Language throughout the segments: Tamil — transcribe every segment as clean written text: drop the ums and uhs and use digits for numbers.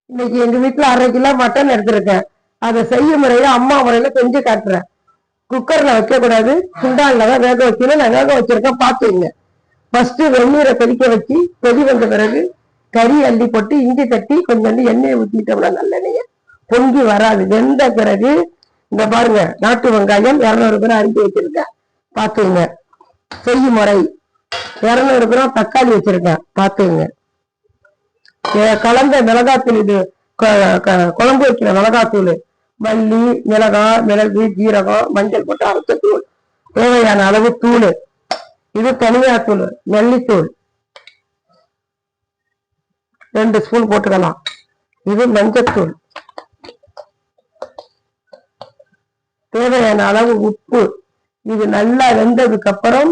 இன்னைக்கு எங்க வீட்டுல 1/2 கிலோ மட்டன் எடுத்திருக்கேன். அதை செய்ய முறையில அம்மா முறையில செஞ்சு காட்டுறேன். குக்கர்ல வைக்க கூடாது, குண்டான்லதான் வேக வைக்கணும். நான் வேக வச்சிருக்கேன், பாத்துங்க. ஃபர்ஸ்ட் வெந்நீரை கொதிக்க வச்சு கொதி வந்த பிறகு கறி அள்ளி போட்டு இஞ்சி தட்டி கொஞ்சம் எண்ணெயை ஊற்றிட்டோம்னா நல்லெண்ணெய பொங்கி வராது. வெந்த பிறகு இந்த பாருங்க, நாட்டு வெங்காயம் 200 கிராம் அரிஞ்சு வச்சிருக்கேன், பாத்துங்க. செய்யும் முறை 200 கிராம் தக்காளி வச்சிருக்கேன், பாத்துங்க. கலந்த மிளகாத்தூள், இது குழம்பு வைக்கிற மிளகாத்தூள், மல்லி, மிளகாய், மிளகு, ஜீரகம், மஞ்சள் போட்டு அரைச்ச தூள், தேவையான அளவு தூள். இது தனியாத்தூள், நெல்லித்தூள் 2 ஸ்பூன் போட்டுக்கலாம். இது மஞ்சத்தூள், தேவையான அளவு உப்பு. இது நல்லா வெந்ததுக்கு அப்புறம்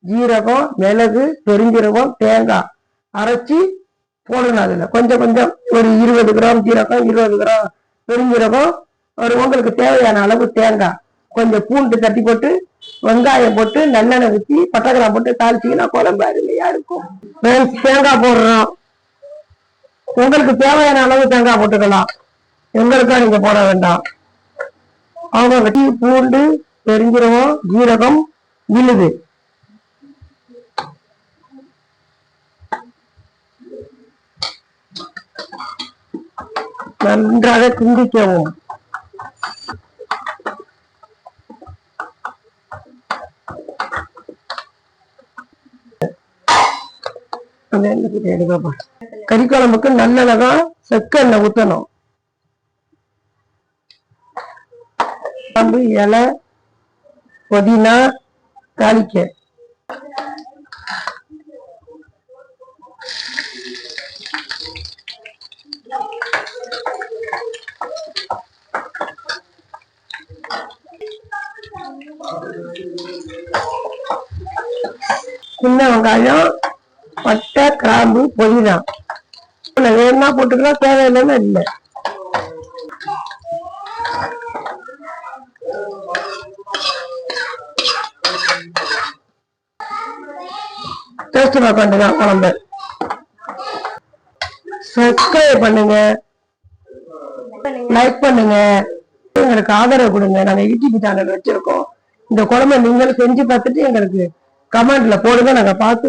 ஜீரகம், மிளகு, பெருஞ்சீரகம், தேங்காய் அரைச்சி போடணும். அதுல கொஞ்சம் கொஞ்சம் ஒரு 20 கிராம் ஜீரகம், 20 கிராம் பெருஞ்சீரகம், உங்களுக்கு தேவையான அளவு தேங்காய், கொஞ்சம் பூண்டு தட்டி போட்டு வெங்காயம் போட்டு நல்லெண்ணெய் ஊற்றி பட்டைக்கிராம் போட்டு தாளிச்சிங்கன்னா குழம்பு அருமையா இருக்கும். தேங்காய் போடுறோம், உங்களுக்கு தேவையான அளவு தேங்காய் போட்டுக்கலாம், எங்களுக்கா நீங்க போட வேண்டாம். அவங்க வெட்டி பூண்டு, பெருஞ்சீரகம், ஜீரகம், விழுது நன்றாக கிண்டிக்கவும். கறி குழம்புக்கு நல்லெண்ணெய் செக்கெண்ணெய் ஊத்தணும். இலை, புதினா, தாளிக்க. சின்ன வெங்காயம், பட்டை, கிராம்பு, புதினா வேணா போட்டுக்கலாம், தேவையில்லைன்னா இல்லை. டேஸ்ட் பார்க்கதான் குழம்பு. சப்ஸ்கிரைப் பண்ணுங்க, லைக் பண்ணுங்க, எங்களுக்கு ஆதரவு கொடுங்க. நாங்க யூடியூப் சேனல் வச்சிருக்கோம். இந்த குழம்பை நீங்களும் செஞ்சு பார்த்துட்டு எங்களுக்கு கமெண்ட்ல போடுங்க, நாங்க பார்த்து